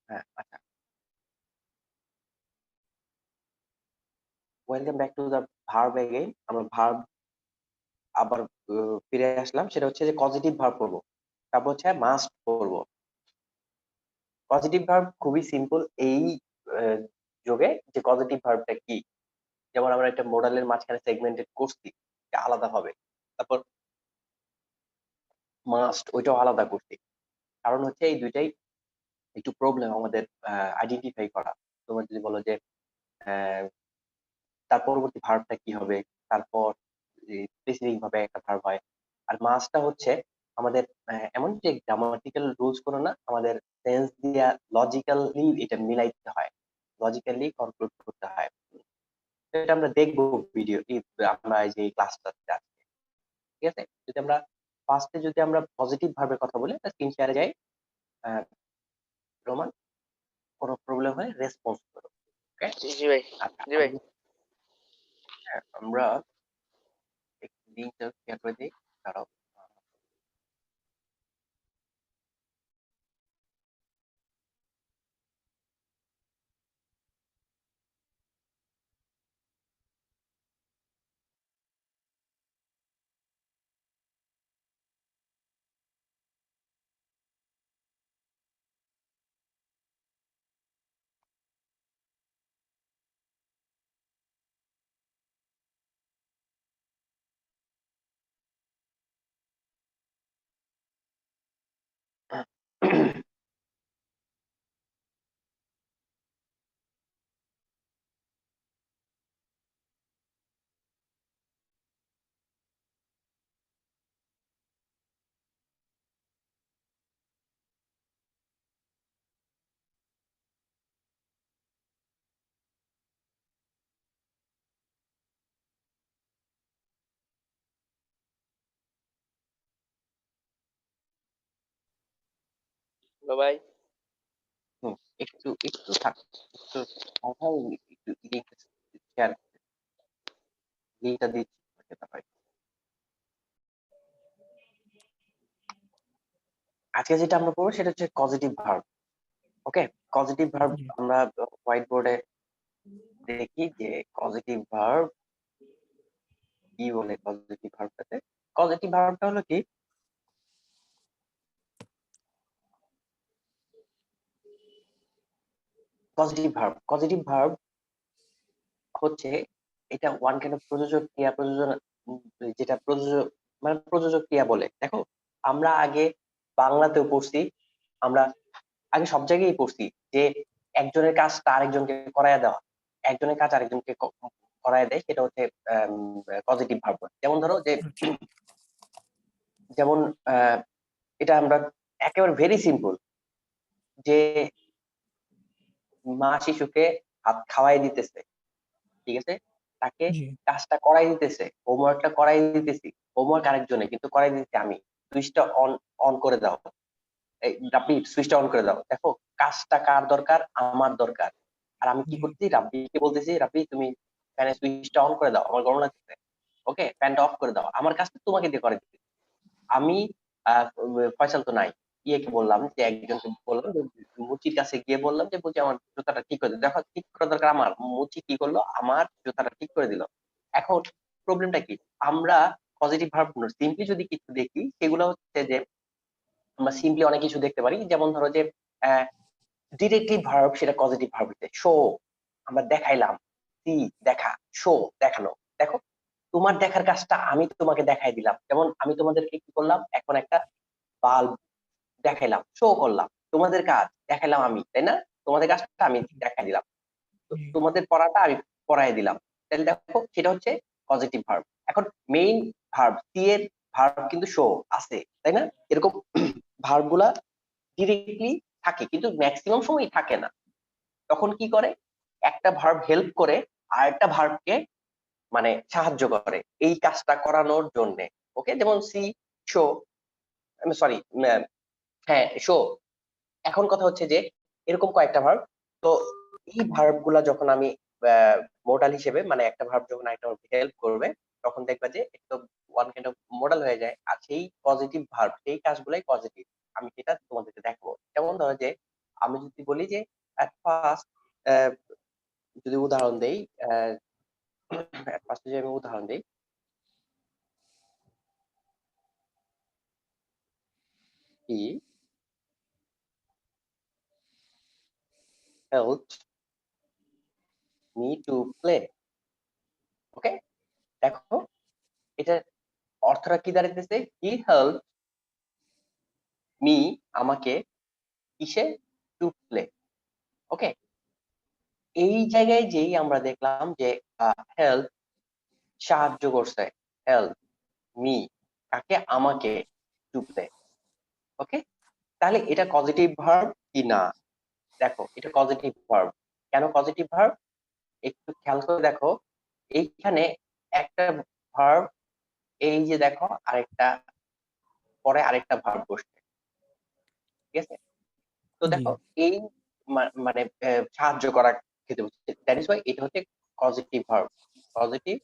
হ্যাঁ, আচ্ছা। Welcome back to the verb again. আমরা ভার্ব আবার ফিরে আসলাম। সেটা হচ্ছে যে পজিটিভ ভার্ব পড়বো। তারপর হচ্ছে মাস্ট পড়বো। পজিটিভ ভার্ব খুবই সিম্পল এই আহ, যুগে যে পজিটিভ ভার্বটা কি। যেমন আমরা একটা মডেলের মাঝখানে সেগমেন্টেড করছি আলাদা হবে। তারপর মাস্ট ওইটাও আলাদা করছি। কারণ হচ্ছে এই দুইটাই একটু প্রবলেম আমাদের আইডেন্টিফাই করা। তোমরা যদি বলো যে আহ, তার পরবর্তী ভার্বটা কি হবে, তারপর স্পেসিফিক ভাবে একটা ভার্ব হয়। আর মাসটা হচ্ছে আমাদের এমন যে গ্রামাটিক্যাল রুলস কোনো না, আমাদের সেন্স দিয়া লজিক্যালি এটা মিলাইতে হয়, লজিক্যালি কনক্লুড করতে হয়। তো এটা আমরা দেখবো ভিডিও, আমরা এই যে ক্লাসটা আছে, ঠিক আছে। যদি আমরা ফার্স্টে যদি আমরা পজিটিভ ভার্বের কথা বলি, স্ক্রিন শেয়ারে যাই। আহ, রোমান, কোনো প্রবলেম হয় রেসপন্স করো। ওকে। জি জি ভাই। আচ্ছা, জি ভাই। আমরা একটু লিঙ্কটা শেয়ার করে দিই। দাঁড়াও। হ্যালো ভাই। হুম, একটু একটু থাক, একটু কোথাও একটু লিঙ্ক শেয়ার, লিঙ্কটা দিচ্ছি তোকে, তারপরে আজকে যেটা আমরা পড়বো সেটা হচ্ছে পজিটিভ ভার্ব। ওকে। পজিটিভ ভার্ব জি আমরা হোয়াইট বোর্ডে দেখি যে পজিটিভ ভার্ব কি বলে। পজিটিভ ভার্বটাতে পজিটিভ ভার্বটা হলো কি, পজিটিভ ভার্ব হচ্ছে এটা ওয়ান কাইন্ড অফ প্রযোজক ক্রিয়া, প্রযোজন, উম, যেটা প্রযোজক মানে প্রযোজক ক্রিয়া বলে। দেখো, আমরা আগে বাংলাতেও পড়ছি, আমরা আগে সব জায়গায় পড়ছি যে একজনের কাজটা আরেকজনকে করায় দেওয়া, একজনের কাজ আরেকজনকে করায় দেয়, সেটা হচ্ছে পজিটিভ ভার্ব। যেমন ধরো যে, আচ্ছা যেমন আহ, এটা আমরা একেবারে ভেরি সিম্পল, যে মা শিশুকে ভাত খাওয়াই দিতেছে, ঠিক আছে, তাকে জি কাজটা করাই দিতেছে, হোমওয়ার্কটা করাই দিতেছি, হোমওয়ার্ক আরেকজনে কিন্তু করাই দিতেছি আমি, সুইচটা অন অন করে দাও, এই রাব্বি সুইচটা অন করে দাও। দেখো, কাজটা কার দরকার, আমার দরকার। আর আমি কি জি করছি, রাব্বিকে বলতেছি রাব্বি তুমি ফ্যানের সুইচটা অন করে দাও, আমার গরম লাগতেছে, ওকে ফ্যানটা অফ করে দাও, আমার কাজটা তোমাকে দিয়ে করে দিচ্ছি আমি। ফয়সাল তো নাই, ইয়েকে বললাম, যে একজনকে বললাম যে মুচির কাছে গিয়ে বললাম যে মুচি আমার জুতাটা ঠিক করে দিল। দেখো, ঠিক করা দরকার আমার, মুচি কি করলো, আমার জুতাটা ঠিক করে দিল। এখন প্রবলেমটা কি, আমরা পজিটিভ ভার্ব সিম্পলি যদি কিছু দেখি, সেগুলো হচ্ছে যে আমরা সিম্পলি অনেক কিছু দেখতে পারি। যেমন ধরো যে ডিরেক্টলি ভার্ব, সেটা পজিটিভ ভার্ব হচ্ছে শো, আমরা দেখাইলাম, সি দেখা, শো দেখানো। দেখো, তোমার দেখার কাজটা আমি তোমাকে দেখাই দিলাম। যেমন আমি তোমাদেরকে কি করলাম, এখন একটা বাল্ব দেখাইলাম, শো করলাম, তোমাদের কাজ দেখাইলাম আমি, তাই না? তোমাদের কাজটা আমি দেখাই দিলাম, জি তোমাদের পড়াটা আমি পড়াই দিলাম। তাহলে দেখো, সেটা হচ্ছে পজিটিভ ভার্ব। এখন মেইন ভার্ব, সি এর ভার্ব কিন্তু শো আছে, তাই না? এরকম ভার্ব গুলা ডিরেক্টলি থাকে, কিন্তু ম্যাক্সিমাম সময় থাকে না। তখন কি করে, একটা ভার্ব হেল্প করে আরেকটা ভার্বকে মানে সাহায্য করে এই কাজটা করানোর জন্য। ওকে, যেমন সি, শো, সরি, হ্যাঁ শো। এখন কথা হচ্ছে যে এরকম কয়েকটা ভার্ব, তো এই ভার্ব গুলা যখন আমি মডাল হিসেবে, মানে একটা ভার্ব যখন একটা হেল্প করবে, তখন দেখবা যে একটু ওয়ান কাইন্ড অফ মডেল হয়ে যায়। আর সেই পজিটিভ ভার্ব, সেই কাজগুলাই পজিটিভ। আমি সেটা তোমাদেরকে দেখাবো। যেমন ধরো যে আমি যদি বলি যে at first, যদি উদাহরণ দেই, at first যদি আমি উদাহরণ দেই, he helped me to play. ওকে, দেখো এটা অর্থটা কি দাঁড়াইতেছে, হি হেল্প মি, আমাকে কিসে, টু প্লে। ওকে, এই জায়গায় যেই আমরা দেখলাম যে হেল্প সাহায্য করছে, হেল্প মি কাকে, আমাকে, টু প্লে। ওকে, তাহলে এটা পজিটিভ ভার্ব কি না? দেখো এটা পজিটিভ ভার্ব। কেন পজিটিভ ভার্ব? একটু খেয়াল করে দেখো, এইখানে একটা ভার্ব, এই যে দেখো আরেকটা, পরে আরেকটা ভার্ব বসছে, ঠিক আছে? তো জি দেখো এই মানে সাহায্য করা খেতে বলছে, দ্যাট ইজ ওয়াই এটা হচ্ছে পজিটিভ ভার্ব, পজিটিভ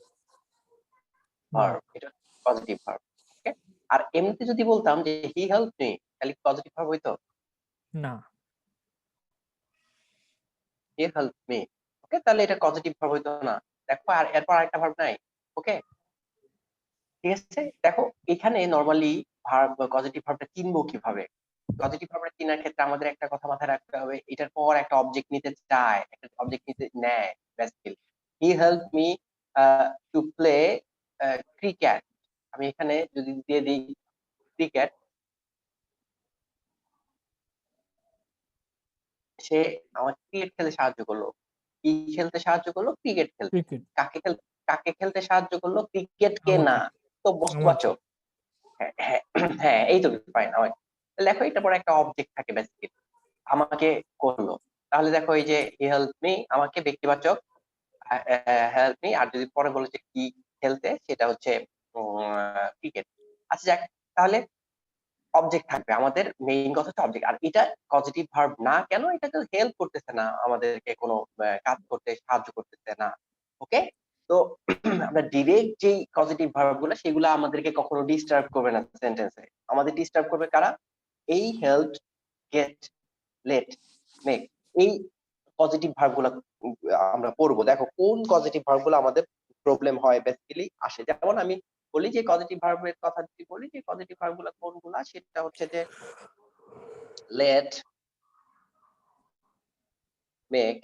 ভার্ব, এটা পজিটিভ ভার্ব। ওকে, আর এমনিতে যদি বলতাম যে হি হেল্প মি, তাহলে পজিটিভ ভার্ব হইতো না। হি হেল্প মি। ওকে, তাহলে এটা পজিটিভ ভার্ব হইতো না। দেখো আর এরপর আরেকটা ভার্ব নাই। ওকে, ঠিক আছে, দেখো এখানে নরমালি ভার্ব পজিটিভ ভার্বটা চিনবো কিভাবে? পজিটিভ ভার্বটা চিনার ক্ষেত্রে আমাদের একটা কথা মাথায় রাখতে হবে, এটার পর একটা অবজেক্ট নিতে চায়, একটা অবজেক্ট নিতে নেয় basically. He help me to play cricket. আমি এখানে যদি দিয়ে দিই ক্রিকেট, সে আমাকে ক্রিকেট খেলতে সাহায্য করলো। কি খেলতে সাহায্য করলো? ক্রিকেট খেলতে। ক্রিকেট কাকে খেলতে সাহায্য করলো? ক্রিকেট কে না, আমাকে তো আমাকে বস্তুবাচক। হ্যাঁ হ্যাঁ হ্যাঁ, এই তো ফাইন, আমাকে। দেখো এটা পরে একটা অবজেক্ট থাকে বেসিক্যালি, আমাকে করলো। তাহলে দেখো এই যে হি হেল্প মি, আমাকে ব্যক্তিবাচক, হেল্প মি, আর যদি পরে বলে যে কি খেলতে, সেটা হচ্ছে ক্রিকেট। আচ্ছা যাক, তাহলে অবজেক্ট থাকবে, আমাদের মেইন কথা হচ্ছে অবজেক্ট। আর এটা পজিটিভ ভার্ব না কেন? এটা তো হেল্প করতেছে না আমাদেরকে, কোনো কাজ করতে সাহায্য করতেছে না। ওকে, তো আমরা ডিরেক্ট যেই পজিটিভ ভার্ব গুলো, সেগুলো আমাদেরকে কখনো ডিস্টার্ব করবে না সেন্টেন্সে। আমাদের ডিস্টার্ব করবে কারা? এই হেল্প, গেট, লেট, মেক, এই পজিটিভ ভার্ব গুলা আমরা পড়বো। দেখো কোন পজিটিভ ভার্ব গুলো আমাদের প্রবলেম হয় বেসিক্যালি আসে। যেমন আমি বলি যে পজিটিভ ভার্বের কথা যদি বলি, যে পজিটিভ ভার্ব গুলা কোনগুলা, সেটা হচ্ছে যে লেট, মেক,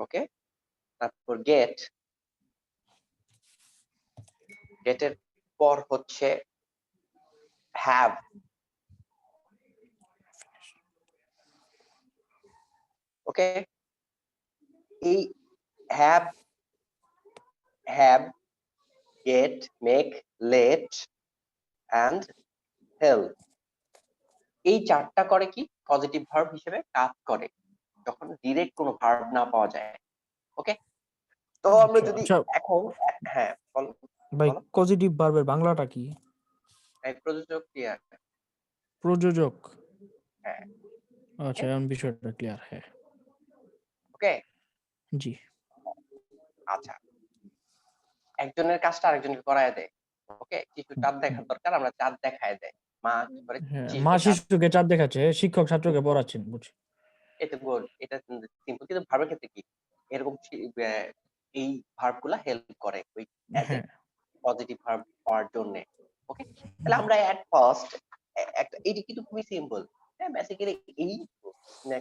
ওকে, তারপর গেট, গেটের পর হচ্ছে হ্যাভ, ওকে, এই have, have, get, make, let and help, এই চারটা করে কি পজিটিভ ভার্ব হিসেবে কাজ করে যখন ডিরেক্ট কোনো ভার্ব না পাওয়া যায়। ওকে, তো আমরা আচ্ছা যদি আচ্ছা এখন, হ্যাঁ বলো, ভাই, বলো। পজিটিভ ভার্বের বাংলাটা কি? এই প্রযোজক ক্রিয়া, প্রযোজক। হ্যাঁ। আচ্ছা, এখন বিষয়টা ক্লিয়ার। হ্যাঁ, ওকে, জি। আচ্ছা, একজনের কাজটা আরেকজনকে করায় দেয়। ওকে, শিশু চাঁদ দেখার দরকার, আমরা চাঁদ দেখায় দেয়। মা কি করে? হ্যাঁ, মা শিশুকে চাঁদ, শিশুকে চাঁদ দেখাচ্ছে, শিক্ষক ছাত্রকে পড়াচ্ছেন, বুঝছি। এটা গুড, এটা সিম্পল। কিন্তু ভার্বের ক্ষেত্রে কি এরকম এই ভার্ব গুলা হেল্প করে ওই অ্যাজ এ হ্যাঁ। পজিটিভ ভার্ব হওয়ার জন্য। ওকে, তাহলে আমরা এট ফার্স্ট একটা, এটি কিন্তু খুবই সিম্পল। হ্যাঁ, বেসিক্যালি এই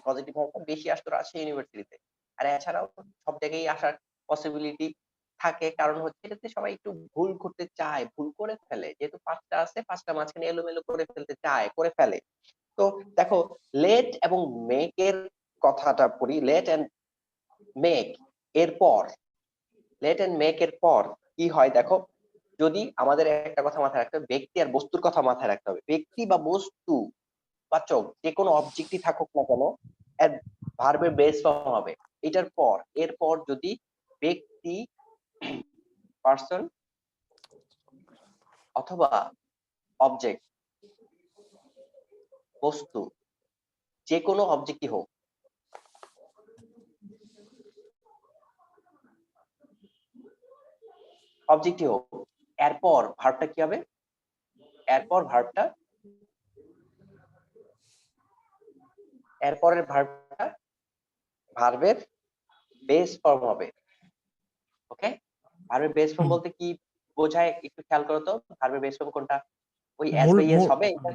পজিটিভ ভার্বটা বেশি আসতো রাজশাহী ইউনিভার্সিটিতে। আর এছাড়াও সব জায়গায় আসার পসিবিলিটি থাকে, কারণ হচ্ছে এটাতে সবাই একটু ভুল করতে চায়, ভুল করে ফেলে, যেহেতু পাঁচটা আছে, পাঁচটা মাঝখানে এলোমেলো করে ফেলতে চায়, করে ফেলে। তো দেখো, লেট এবং মেক এর কথাটা পড়ি, লেট এন্ড মেক এর পর, লেট এন্ড মেক এর পর কি হয় দেখো, যদি আমাদের একটা কথা মাথায় রাখতে হবে, ব্যক্তি আর বস্তুর কথা মাথায় রাখতে হবে। ব্যক্তি বা বস্তু বাচক যে কোনো অবজেক্টই থাকুক না কেন, এর ভার্বের বেস ফর্ম হবে এটার পর, এরপর যদি ব্যক্তি, পার্সন অথবা অবজেক্ট, বস্তু, যে কোনো অবজেক্টই হোক, অবজেক্টই হোক, এরপর ভার্বটা কি হবে? এরপর ভার্বটা এরপরের ভার্বটা ভার্বের বেস ফর্ম হবে। ওকে, ভার্বের বেস ফর্ম হুম। বলতে কি বোঝায় একটু খেয়াল করো তো, ভার্বের বেস ফর্ম কোনটা? ওই অ্যাজ মূল বা ইয়েস মূল হবে এখানে?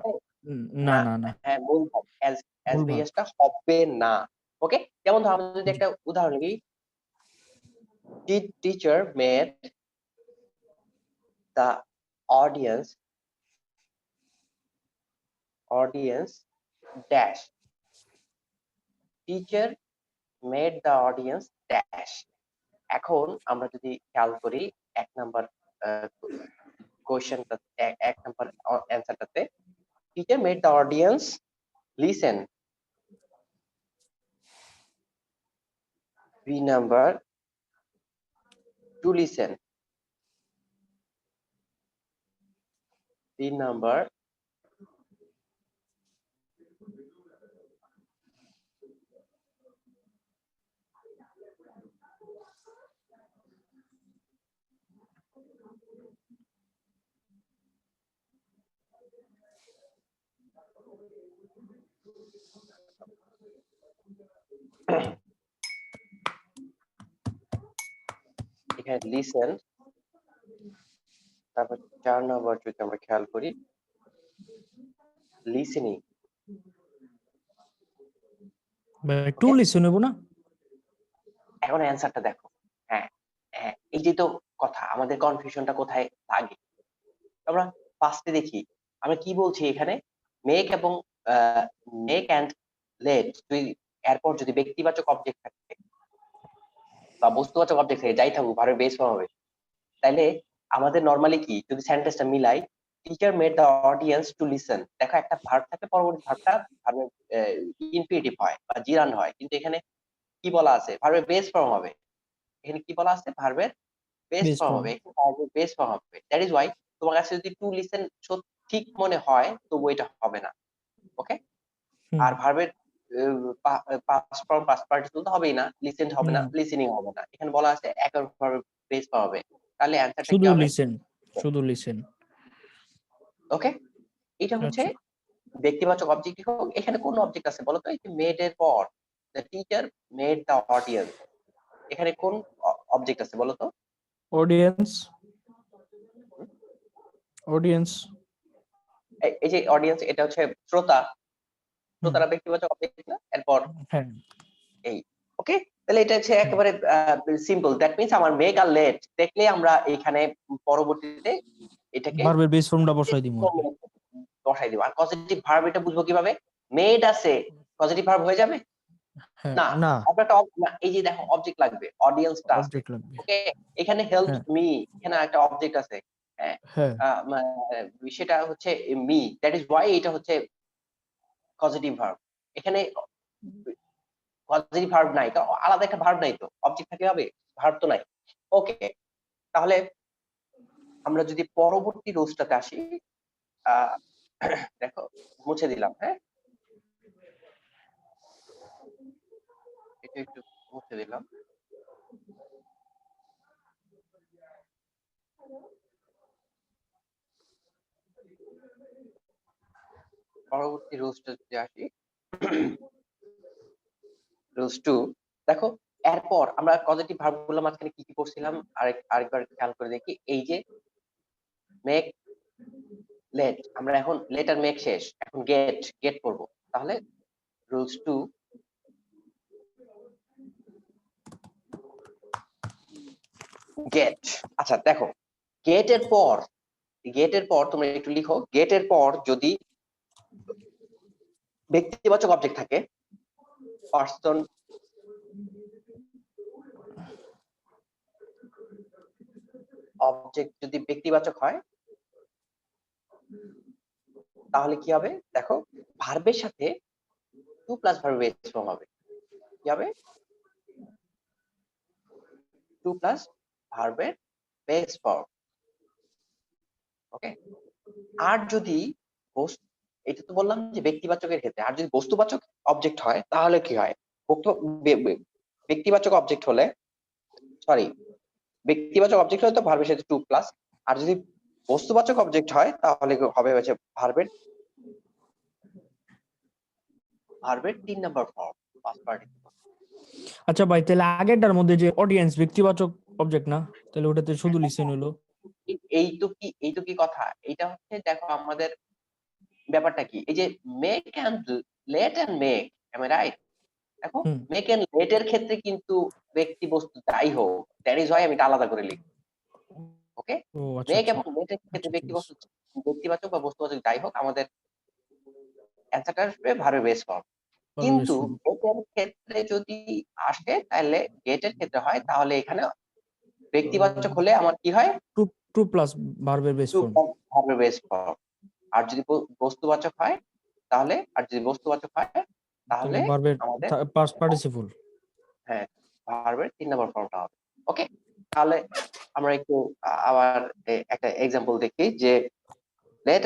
না না, না না হ্যাঁ মূল ভার্ব অ্যাজ মূল বা ভার্ব। ইয়েসটা হবে না। ওকে, যেমন ধরো আমরা যদি জি। একটা উদাহরণ দিই, teacher made the audience dash, teacher made the audience dash. এখন আমরা যদি খেয়াল করি এক নাম্বার কোয়েশ্চেনটা, এক নাম্বার অ্যান্সারটাতে, teacher made the audience listen. B number two listen. তিন নাম্বার এখানে লিসেন, তারপর 4 নাম্বার যদি আমরা খেয়াল করি লিসেনিং। টু ওকে, লিসন হইব না? এখন অ্যান্সারটা দেখো। হ্যাঁ, হ্যাঁ, এই যে তো কথা, আমাদের কনফিউশনটা কোথায় লাগে। আমরা ফার্স্টে দেখি আমরা কি বলছি এখানে, মেক এবং মেক অ্যান্ড লেট, তুই এরপর যদি ব্যক্তিবাচক অবজেক্ট থাকে বা বস্তুবাচক অবজেক্ট থাকে, যাই থাকুক ভার্বের বেস ফর্ম হবে, তাইলে আমাদের নরমালি কি যদি সেন্টেন্সটা মিলাই, teacher made the audience to listen, দেখো একটা ভার্ব থাকে, পরবর্তী ভার্বটা ভার্বের ইনফিনিটিভ হয় বা জিরান্ড হয়, কিন্তু এখানে কি বলা আছে, ভার্বের বেস ফর্ম হবে। এখানে কি বলা আছে, ভার্বের বেস বেস ফর্ম ফর্ম। হবে, এখানে ভার্বের বেস ফর্ম হবে। দ্যাট ইজ ওয়াই তোমার কাছে যদি টু লিসেন ঠিক মনে হয় তবু এটা হবে না। ওকে, হুম। আর ভার্বের পাস্ট ফর্ম পাস্ট পার্টিসিপল তো হবেই না, লিসেন হবে না, হুম। লিসেনিং হবে না। এখানে বলা আছে একর ভার্বের বেস ফর্ম হবে, তাহলে অ্যান্সারটা কি শুধু হবে? লিসেন, শুধু লিসেন। ওকে, এটা হচ্ছে আচ্ছা। ব্যক্তিবাচক অবজেক্ট হোক। এখানে কোন অবজেক্ট আছে বলতো, এই যে মেড এর পর the teacher made the audience, এখানে কোন অবজেক্ট আছে বলতো? Audience, audience. এই যে অডিয়েন্স, এটা হচ্ছে শ্রোতা, হুম। শ্রোতারা ব্যক্তিবাচক অবজেক্ট না? এরপর হ্যাঁ। এই, ওকে, তাহলে এটা হচ্ছে হুম। একেবারে সিম্পল। দ্যাট মিন্স আমার মেক আর লেট দেখলে আমরা এখানে পরবর্তীতে এটাকে ভার্বের বেস ফর্মটা বসাই দিমু আর কি। বসাই দিব। আর পজিটিভ ভার্ব এটা বুঝবো কিভাবে? মেড আছে, পজিটিভ ভার্ব হয়ে যাবে হ্যাঁ না? না, আপনার একটা না, এই যে দেখো অবজেক্ট লাগবে, অডিয়েন্সটা আছে। অবজেক্ট লাগবে। ওকে, এখানে হেল্প হ্যাঁ মি, এখানে একটা অবজেক্ট আছে। হ্যাঁ, হ্যাঁ। সেটা হচ্ছে মি, দ্যাট ইজ ওয়াই এটা হচ্ছে পজিটিভ ভার্ব। এখানে পজিটিভ ভার্ব নাই তো, আলাদা একটা ভার্ব নাই তো, অবজেক্ট থাকলে হবে, ভার্ব তো নাই। ওকে, তাহলে আমরা যদি পরবর্তী রোজটাতে আসি, আহ দেখো মুছে দিলাম, হ্যাঁ এটা একটু মুছে দিলাম। পরবর্তী রোজটা যদি আসি, রোজ টু, দেখো এরপর আমরা পজিটিভ ভার্ব গুলো মাঝখানে কি কি করছিলাম আরেকবার খেয়াল করে দেখি। এই যে মেক, লেট, আমরা এখন লেট আর মেক শেষ, এখন গেট, গেট করবো। তাহলে রুলস টু গেট। আচ্ছা দেখো, গেটের পর, গেটের পর তোমরা একটু লিখো, গেটের পর যদি ব্যক্তিবাচক অবজেক্ট থাকে, পার্সন, অবজেক্ট যদি ব্যক্তিবাচক হয় তাহলে কি হবে দেখো, ভার্বের সাথে টু প্লাস ভার্বের বেস ফর্ম হবে। কি হবে? টু প্লাস ভার্বের বেস ফর্ম। ওকে, আর যদি এটা তো বললাম যে ব্যক্তিবাচকের ক্ষেত্রে, আর যদি বস্তুবাচক অবজেক্ট হয় তাহলে কি হয়? ব্যক্তিবাচক অবজেক্ট হলে, সরি, ব্যক্তিবাচক অবজেক্ট হলে তো ভার্বের সাথে টু প্লাস, আর যদি বস্তুবাচক অবজেক্ট হয় তাহলে হবে হচ্ছে ভার্বের ভার্বের 3 নাম্বার ফর্ম পাস্ট পার্টিসিপল। আচ্ছা ভাই, তাহলে আগেরটার মধ্যে যে অডিয়েন্স ব্যক্তিবাচক অবজেক্ট না, তাহলে ওটাতে শুধু লিসেন হলো। এই তো কি কথা, এইটা হচ্ছে দেখো আমাদের ব্যাপারটা কি, এই যে make and let and make, am I right? দেখো হুম। মেক এন্ড লেট এর ক্ষেত্রে কিন্তু ব্যক্তি বস্তু যাই হোক, দ্যাট ইজ হয় আমি এটা আলাদা করে লিখি। ওকে, ও আচ্ছা মেক আচ্ছা এবং লেট এর ক্ষেত্রে আচ্ছা, ঠিক আছে। ব্যক্তিবাচক বা বস্তুবাচক যাই হোক, আমাদের অ্যান্সারটা আসবে ভার্বের বেস ফর্ম। ভার্বের বেস কিন্তু ফর্ম। গেটের ক্ষেত্রে যদি আসে, তাহলে গেটের ক্ষেত্রে হয়, তাহলে এখানে ব্যক্তিবাচক হলে আমার কি হয়? টু টু প্লাস ভার্বের বেস টু ফর্ম। ভার্বের বেস ফর্ম। আর যদি বস্তুবাচক হয় তাহলে, তাহলে তাহলে ভার্বের আমাদের পাস্ট পার্টিসিপল। হ্যাঁ ভার্বের 3 নম্বর ফর্মটা হবে। ওকে, তাহলে আমরা একটু আবার একটা এক্সাম্পল দেখি যে let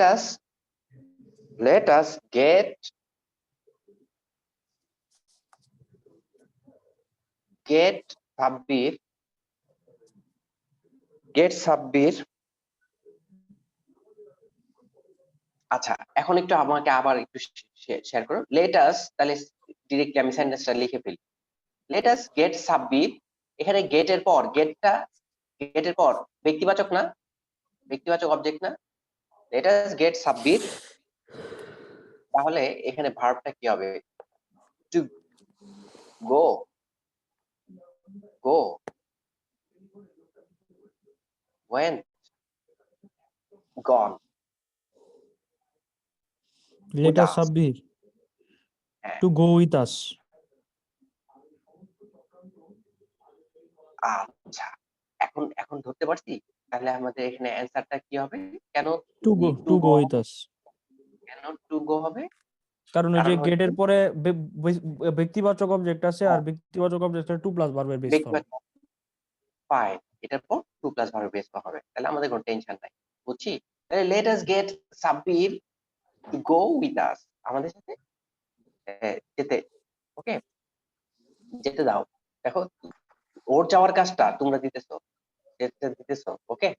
us get সাব্বির আচ্ছা, এখন একটু আমাকে আবার একটু শেয়ার করো। let us, তাহলে ডিরেক্টলি আমি সেন্টেন্সটা লিখে ফেলি। let us get সাব্বির, এখানে গেটের পর ব্যক্তিবাচক না, ব্যক্তিবাচক অবজেক্ট না, let us get সাব্বির, তাহলে এখানে ভার্বটা কি হবে? To go, go, went, gone, let with us us। Sabbir হ্যাঁ, টু গো উইথ আস। আচ্ছা, এখন এখন ধরতে পারছি। তাহলে আমাদের এখানে অ্যান্সারটা কি হবে? কেন to to go go, with us. কেন টু গো হবে? কারণ ওই যে কারণ হচ্ছে গেটের পরে ব্যক্তিবাচক অবজেক্ট আছে, আর হ্যাঁ, ব্যক্তিবাচক অবজেক্ট টু প্লাস ভার্বের বেস ফর্ম। ব্যক্তিগত পায়, এটার পর টু প্লাস ভার্ব বেস হবে, তাহলে আমাদের কোনো টেনশন নাই। বুঝছি? তাহলে let us get Sabbir to go with us, আমাদের সাথে যেতে। ওকে, যেতে দাও। দেখো ওর যাওয়ার কাজটা তোমরা দিতেছো, যেতে দিতেছো। ওকে,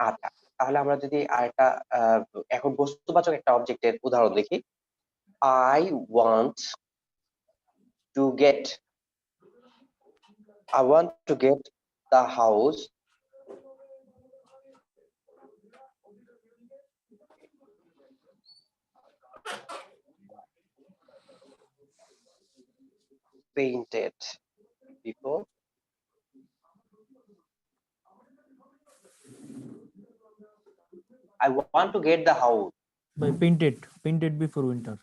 আচ্ছা, তাহলে আমরা যদি আরেকটা আহ, এখন বস্তুবাচক একটা অবজেক্টের উদাহরণ দেখি। I want to get, I want to get the house painted before, I want to get the house by painted before winter.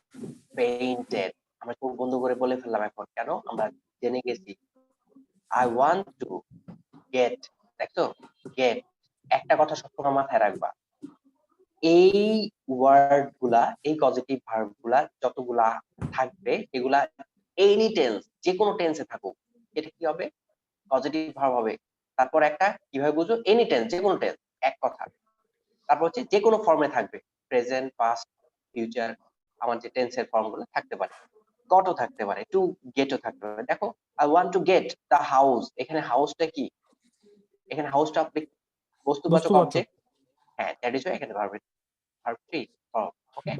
Painted. আমরা চোখ বন্ধ করে বলে ফেললাম, এখন কেন আমরা জেনে গেছি। আই ওয়ান্ট টু গেট, দেখছো, গেট, একটা কথা সবসময় মাথায় রাখবা, এই ওয়ার্ড গুলা, এই পজিটিভ ভার্ব গুলা যতগুলা থাকবে, এগুলা এনি টেন্স, যে কোনো টেন্সে থাকুক, এটা কি হবে? পজিটিভ ভার্ব হবে। তারপর একটা কিভাবে বুঝো? এনি টেন্স, যে কোনো টেন্স, এক কথা। তারপর হচ্ছে যে কোনো ফর্মে থাকবে, প্রেজেন্ট, পাস্ট, ফিউচার, আমার যে টেন্সের ফর্ম গুলো থাকতে পারে, গটও থাকতে পারে, টু গেটও থাকতে পারে। দেখো I want to get the house, এখানে হাউসটা কি? এখানে হাউসটা বস্তুবাচক বস্তুবাচক। অবজেক্ট। হ্যাঁ, দ্যাট ইজ এখানে ভার্ব, ভার্ব থ্রি ফর্ম। ওকে,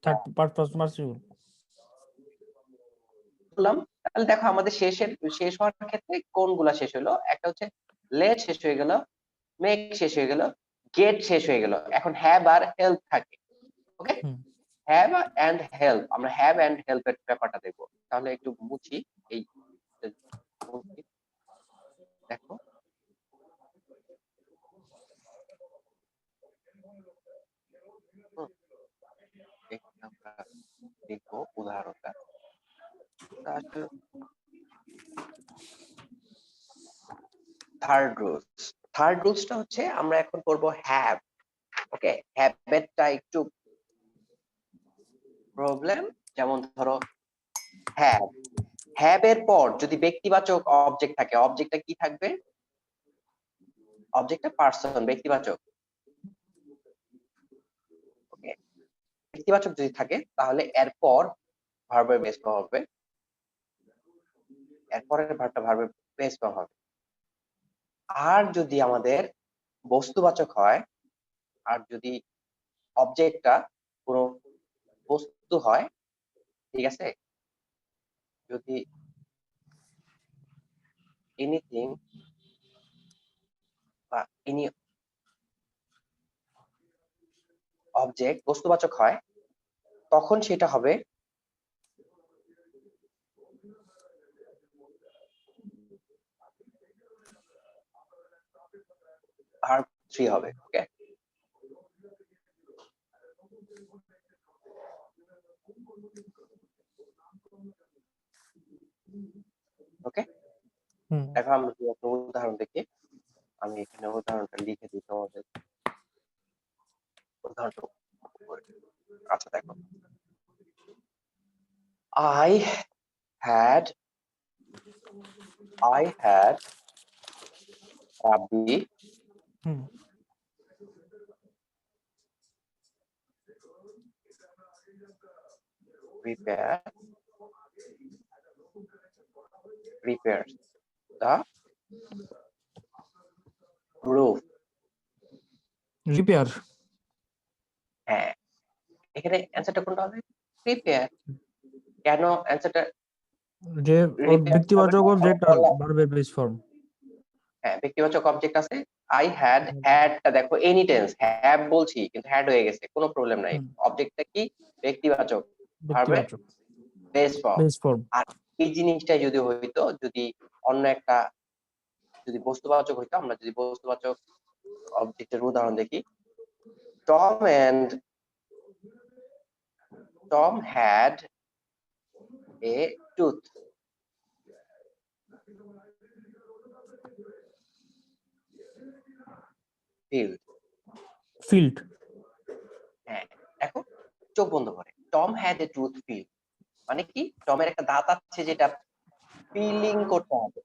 থার্ড পার্ট ফার্স্ট পার্টিসিপল। বললাম। তাহলে দেখো আমাদের শেষ হওয়ার ক্ষেত্রে কোনগুলা শেষ হলো? একটা হচ্ছে লেট শেষ হয়ে গেল, মেক শেষ হয়ে গেল, গেট শেষ হয়ে গেল, এখন হ্যাভ আর হেল্প থাকে। ওকে, হুম। হ্যাভ এন্ড হেল্প, আমরা হ্যাভ এন্ড হেল্প এর ব্যাপারটা দেখবো। তাহলে একটু মুছি এই, মুছি। দেখো হুম, আমরা দেখবো উদাহরণটা। থার্ড রুলসটা হচ্ছে আমরা এখন করবো হ্যাভ। ওকে, হ্যাভেরটা একটু প্রবলেম। যেমন ধরো হ্যাভ, হ্যাভ এর পর যদি ব্যক্তিবাচক অবজেক্ট থাকে, অবজেক্টটা কি থাকবে? অবজেক্টটা পার্সন, ব্যক্তিবাচক। ওকে, ব্যক্তিবাচক যদি থাকে তাহলে এরপর ভার্বের বেস ফর্ম হবে, এরপরের ভার্বটা ভার্বের বেস ফর্ম হবে। আর যদি আমাদের বস্তুবাচক হয়, আর যদি অবজেক্টটা কোনো বস্তু হয়, ঠিক আছে, যদি এনিথিং বা এনি অবজেক্ট বস্তুবাচক হয় তখন সেটা হবে ভার্ব 3 হবে। ওকে, ওকে। হুম এখন আমরা যদি একটা উদাহরণ দেখি, আমি এখানে উদাহরণটা লিখে দিই তোমাদের। উদাহরণটা আচ্ছা দেখো, I had Rabi hmm repairs the roof। Repair. হ্যাঁ, এখানে অ্যান্সারটা কোনটা হবে? রিপেয়ার। কেন অ্যান্সারটা যে ওর রিপেয়ার হবে ব্যক্তিবাচক না? অবজেক্ট আর ভার্বের বেস ফর্ম। হ্যাঁ, ব্যক্তিবাচক অবজেক্ট আছে। আই হ্যাড, হ্যাডটা দেখো এনি টেন্স, হ্যাভ বলছি কিন্তু হ্যাড হয়ে গেছে, কোনো প্রবলেম নাই। হুম, অবজেক্টটা কি? ব্যক্তিবাচক, ভার্বের ব্যক্তিবাচক বেস ফর্ম। Base form. আর এই জিনিসটা যদি হইতো, যদি অন্য একটা, যদি বস্তুবাচক হইতো, আমরা যদি বস্তুবাচক অবজেক্টের উদাহরণ দেখি, Tom and Tom had a tooth. Filled. Filled. হ্যাঁ, দেখো চোখ বন্ধ করে, Tom had a tooth filled মানে কি? টমের একটা দাঁত আছে যেটা ফিলিং করতে হবে।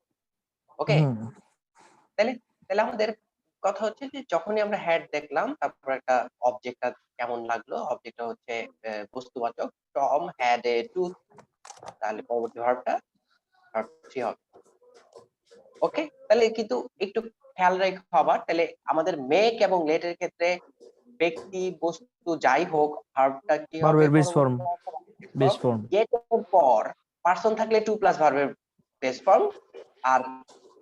ওকে, হুম তাহলে তাহলে আমাদের কথা হচ্ছে যে যখনই আমরা হ্যাড দেখলাম, তারপর একটা অবজেক্টটা কেমন লাগলো, অবজেক্টটা হচ্ছে বস্তুবাচক, টম হ্যাড এ টুথ, তাহলে পরবর্তী ভার্বটা ভার্ব 3 হবে। ওকে, তাহলে কিন্তু একটু খেয়াল রেখে আবার, তাহলে আমাদের মেক এবং লেটের ক্ষেত্রে ব্যক্তি বস্তু যাই হোক, ভার্বটা কি হবে? ভার্বের base form. Base form. Get এর পর পার্সন থাকলে টু প্লাস ভার্বের বেস ফর্ম, আর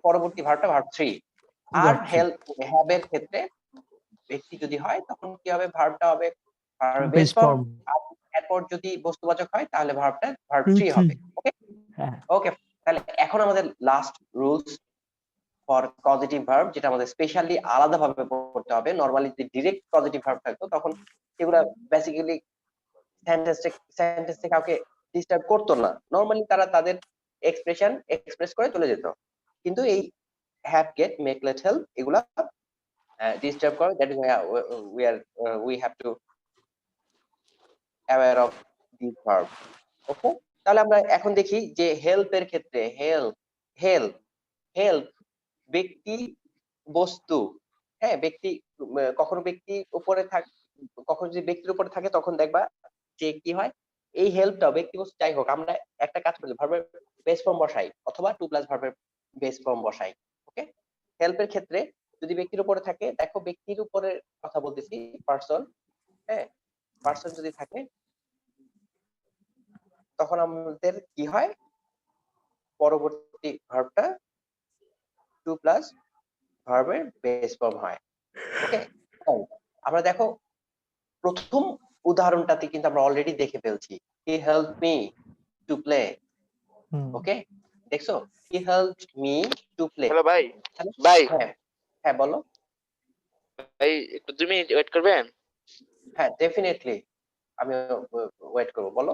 পরবর্তী ভার্বটা ভার্ব 3। আর ভার্ব 3 হেল্প হ্যাভ এর ক্ষেত্রে ব্যক্তি যদি হয় তখন কি হবে? ভার্বটা হবে ভার্বের বেস বেস ফর্ম, ফর্ম। আর এরপর যদি বস্তুবাচক হয় তাহলে ভার্বটা ভার্ব 3 3। হবে। ওকে, হ্যাঁ। ওকে। তাহলে এখন আমাদের last rules for positive verb, যেটা আমাদের স্পেশালি আলাদাভাবে পড়তে হবে। নরমালি যদি ডিরেক্ট পজিটিভ ভার্ব থাকতো তখন সেগুলা বেসিক্যালি সেন্টেন্সে কাউকে ডিস্টার্ব করতো না, নরমালি তারা তাদের এক্সপ্রেশন এক্সপ্রেস করে চলে যেত। কিন্তু এই have, get, make, let, help এগুলা ডিস্টার্ব করে। That is we have to aware of this verb. Okay, তাহলে আমরা এখন দেখি যে হেল্প এর ক্ষেত্রে হেল্প হেল্প ব্যক্তি বস্তু। হ্যাঁ, ব্যক্তি কখনো ব্যক্তি উপরে থাক, কখনো যদি ব্যক্তির উপরে থাকে তখন দেখবা যে কি হয়, এই হেল্পটা ব্যক্তি বস্তু যাই হোক, আমরা একটা কাজ করি, ভার্বের বেস ফর্ম বসাই অথবা টু প্লাস ভার্বের বেস ফর্ম বসাই। ওকে, হেল্পের ক্ষেত্রে যদি ব্যক্তির উপরে থাকে, দেখো ব্যক্তির উপরে কথা বলতেছি, পার্সন। হ্যাঁ, পার্সন যদি থাকে তখন আমাদের কি হয়? পরবর্তী ভার্বটা টু প্লাস ভার্বের বেস ফর্ম হয়। ওকে, আমরা দেখো প্রথম উদাহরণটাতে কিন্তু আমরা অলরেডি দেখে ফেলছি, he help me to play. Hmm okay, দেখছো, he help me to play. Hello ভাই। ভাই হ্যাঁ, হ্যাঁ বলো। ভাই একটু 2 মিনিট ওয়েট করবেন? হ্যাঁ, ডেফিনেটলি আমি ওয়েট করবো, বলো।